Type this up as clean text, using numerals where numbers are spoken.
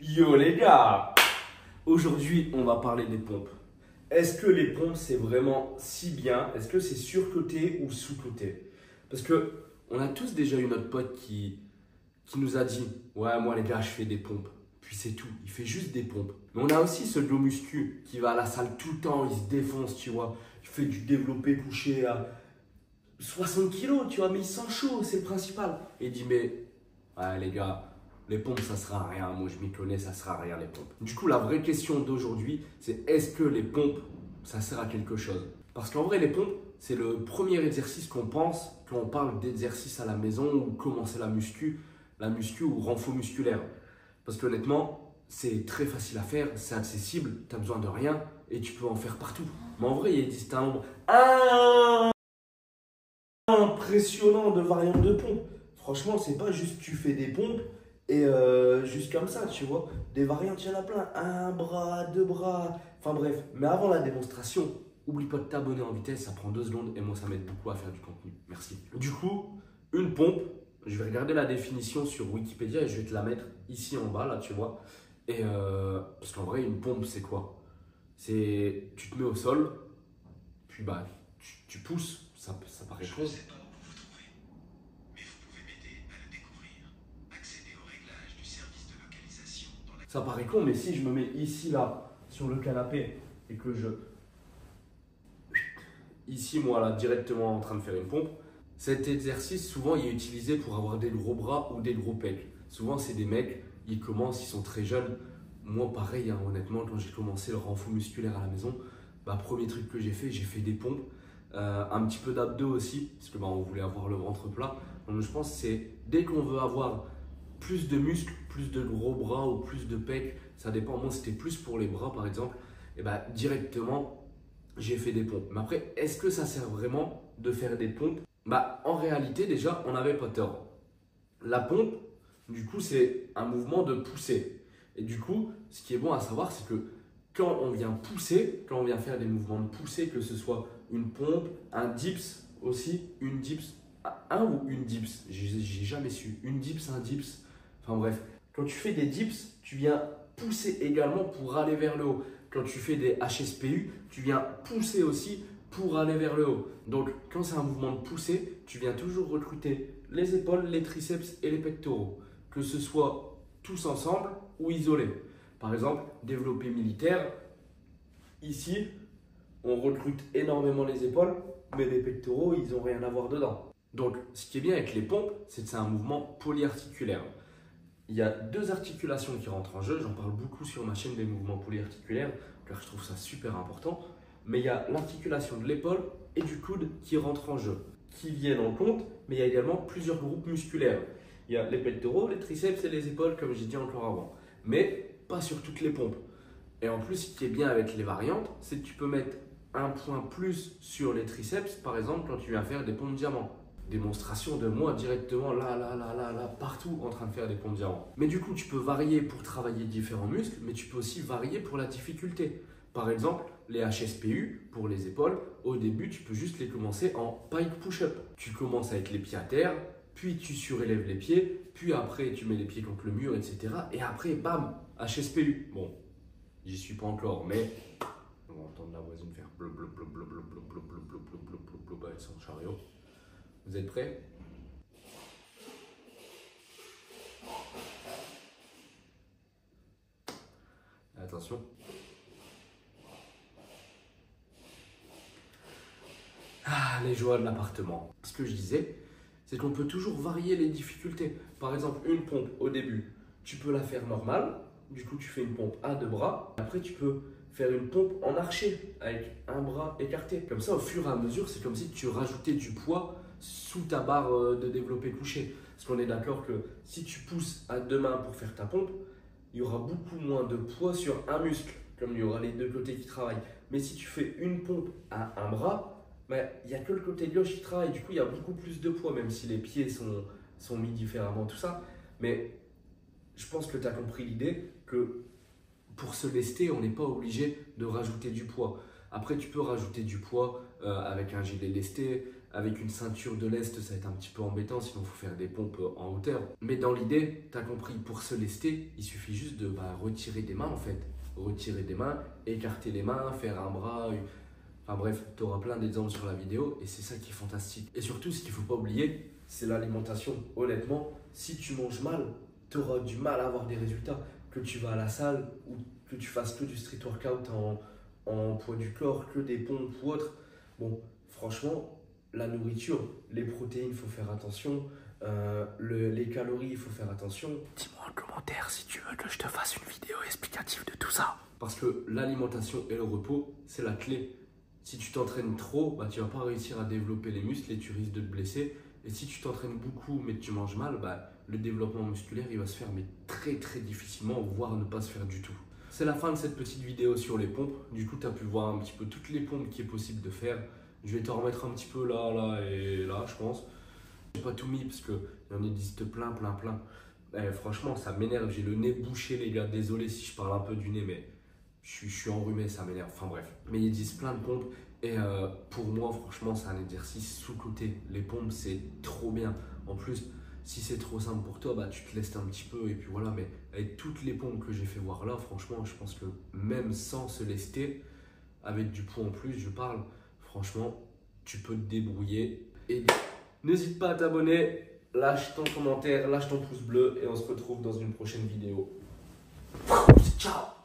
Yo les gars, aujourd'hui on va parler des pompes. Est-ce que les pompes c'est vraiment si bien? Est-ce que c'est surcoté ou sous-coté? Parce que on a tous déjà eu notre pote qui nous a dit ouais moi les gars je fais des pompes. Puis c'est tout, il fait juste des pompes. Mais on a aussi ce Joe muscu qui va à la salle tout le temps, il se défonce tu vois. Il fait du développé couché à 60 kilos tu vois, mais il sent chaud, c'est le principal. Et il dit mais ouais les gars, les pompes, ça sert à rien. Moi, je m'y connais, ça sert à rien, les pompes. Du coup, la vraie question d'aujourd'hui, c'est est-ce que les pompes, ça sert à quelque chose? Parce qu'en vrai, les pompes, c'est le premier exercice qu'on pense quand on parle d'exercice à la maison ou commencer la muscu ou renfort musculaire. Parce qu'honnêtement, c'est très facile à faire, c'est accessible, tu n'as besoin de rien et tu peux en faire partout. Mais en vrai, il existe un nombre impressionnant de variantes de pompes. Franchement, c'est pas juste tu fais des pompes et juste comme ça, tu vois. Des variantes, il y en a plein. Un bras, deux bras. Enfin bref. Mais avant la démonstration, oublie pas de t'abonner en vitesse, ça prend 2 secondes et moi ça m'aide beaucoup à faire du contenu. Merci. Du coup, une pompe, je vais regarder la définition sur Wikipédia et je vais te la mettre ici en bas, là, tu vois. Et parce qu'en vrai, une pompe, c'est quoi? C'est tu te mets au sol, puis bah tu pousses. Ça paraît Je con. ne sais pas où vous vous trouvez, mais vous pouvez m'aider à le découvrir. Accédez aux réglages du service de localisation dans la... Ça paraît con, mais si je me mets ici, là, sur le canapé, et que ici, moi, là, directement en train de faire une pompe, cet exercice, souvent, il est utilisé pour avoir des gros bras ou des gros pecs. Souvent, c'est des mecs, ils commencent, ils sont très jeunes. Moi, pareil, hein, honnêtement, quand j'ai commencé le renfort musculaire à la maison, bah, premier truc que j'ai fait des pompes. Un petit peu d'abdos aussi, parce que bah, on voulait avoir le ventre plat. Donc, je pense que c'est dès qu'on veut avoir plus de muscles, plus de gros bras ou plus de pecs, ça dépend. Moi, c'était plus pour les bras, par exemple. Et bah, directement, j'ai fait des pompes. Mais après, est-ce que ça sert vraiment de faire des pompes? Bah, en réalité, déjà, on n'avait pas tort. La pompe, du coup, c'est un mouvement de poussée. Et du coup, ce qui est bon à savoir, c'est que quand on vient pousser, quand on vient faire des mouvements de poussée, que ce soit une pompe, un dips aussi, une dips, un ou une dips, j'ai jamais su. Une dips, un dips, enfin bref. Quand tu fais des dips, tu viens pousser également pour aller vers le haut. Quand tu fais des HSPU, tu viens pousser aussi pour aller vers le haut. Donc, quand c'est un mouvement de poussée, tu viens toujours recruter les épaules, les triceps et les pectoraux. Que ce soit tous ensemble ou isolés. Par exemple, développé militaire, ici, on recrute énormément les épaules, mais les pectoraux, ils n'ont rien à voir dedans. Donc, ce qui est bien avec les pompes, c'est que c'est un mouvement polyarticulaire. Il y a 2 articulations qui rentrent en jeu. J'en parle beaucoup sur ma chaîne des mouvements polyarticulaires, car je trouve ça super important. Mais il y a l'articulation de l'épaule et du coude qui rentrent en jeu, qui viennent en compte, mais il y a également plusieurs groupes musculaires. Il y a les pectoraux, les triceps et les épaules, comme j'ai dit encore avant. Mais pas sur toutes les pompes. Et en plus, ce qui est bien avec les variantes, c'est que tu peux mettre un point plus sur les triceps, par exemple, quand tu viens faire des pompes diamants. Démonstration de moi directement là, partout en train de faire des pompes diamants. Mais du coup, tu peux varier pour travailler différents muscles, mais tu peux aussi varier pour la difficulté. Par exemple, les HSPU pour les épaules, au début, tu peux juste les commencer en pike push-up. Tu commences avec les pieds à terre, puis tu surélèves les pieds, puis après tu mets les pieds contre le mur, etc. Et après, bam, HSPU. Bon, j'y suis pas encore, mais on va entendre la voisine faire blub blub blub blub blub blub blub blub blub blub blub blub blub avec son chariot. Vous êtes prêts? Attention. Ah, les joies de l'appartement. Ce que je disais, c'est qu'on peut toujours varier les difficultés. Par exemple, une pompe au début, tu peux la faire normale. Du coup, tu fais une pompe à 2 bras. Après, tu peux faire une pompe en archer avec un bras écarté. Comme ça, au fur et à mesure, c'est comme si tu rajoutais du poids sous ta barre de développé couché. Parce qu'on est d'accord que si tu pousses à 2 mains pour faire ta pompe, il y aura beaucoup moins de poids sur un muscle, comme il y aura les 2 côtés qui travaillent. Mais si tu fais une pompe à un bras, il n'y a que le côté gauche qui travaille. Du coup, il y a beaucoup plus de poids, même si les pieds sont mis différemment, tout ça. Mais je pense que tu as compris l'idée que pour se lester, on n'est pas obligé de rajouter du poids. Après, tu peux rajouter du poids avec un gilet lesté, avec une ceinture de lest, ça va être un petit peu embêtant, sinon il faut faire des pompes en hauteur. Mais dans l'idée, tu as compris, pour se lester, il suffit juste de retirer des mains en fait. Retirer des mains, écarter les mains, faire un bras. Enfin bref, tu auras plein d'exemples sur la vidéo et c'est ça qui est fantastique. Et surtout, ce qu'il ne faut pas oublier, c'est l'alimentation. Honnêtement, si tu manges mal, tu auras du mal à avoir des résultats. Que tu vas à la salle ou que tu fasses que du street workout en poids du corps, que des pompes ou autre. Bon, franchement, la nourriture, les protéines, il faut faire attention. Les calories, il faut faire attention. Dis-moi en commentaire si tu veux que je te fasse une vidéo explicative de tout ça. Parce que l'alimentation et le repos, c'est la clé. Si tu t'entraînes trop, tu ne vas pas réussir à développer les muscles et tu risques de te blesser. Et si tu t'entraînes beaucoup mais que tu manges mal, le développement musculaire il va se faire mais très très difficilement, voire ne pas se faire du tout. C'est la fin de cette petite vidéo sur les pompes. Du coup, tu as pu voir un petit peu toutes les pompes qu'il est possible de faire. Je vais te remettre un petit peu là, là et là, je pense. Je n'ai pas tout mis parce qu'il en existe plein. Franchement, ça m'énerve. J'ai le nez bouché, les gars. Désolé si je parle un peu du nez, mais je suis enrhumé, ça m'énerve. Enfin bref. Mais il existe plein de pompes. Et pour moi, franchement, c'est un exercice sous-coté. Les pompes, c'est trop bien. En plus, si c'est trop simple pour toi, tu te laisses un petit peu. Et puis voilà, mais avec toutes les pompes que j'ai fait voir là, franchement, je pense que même sans se lester, avec du poids en plus, je parle, franchement, tu peux te débrouiller. Et n'hésite pas à t'abonner, lâche ton commentaire, lâche ton pouce bleu et on se retrouve dans une prochaine vidéo. Ciao!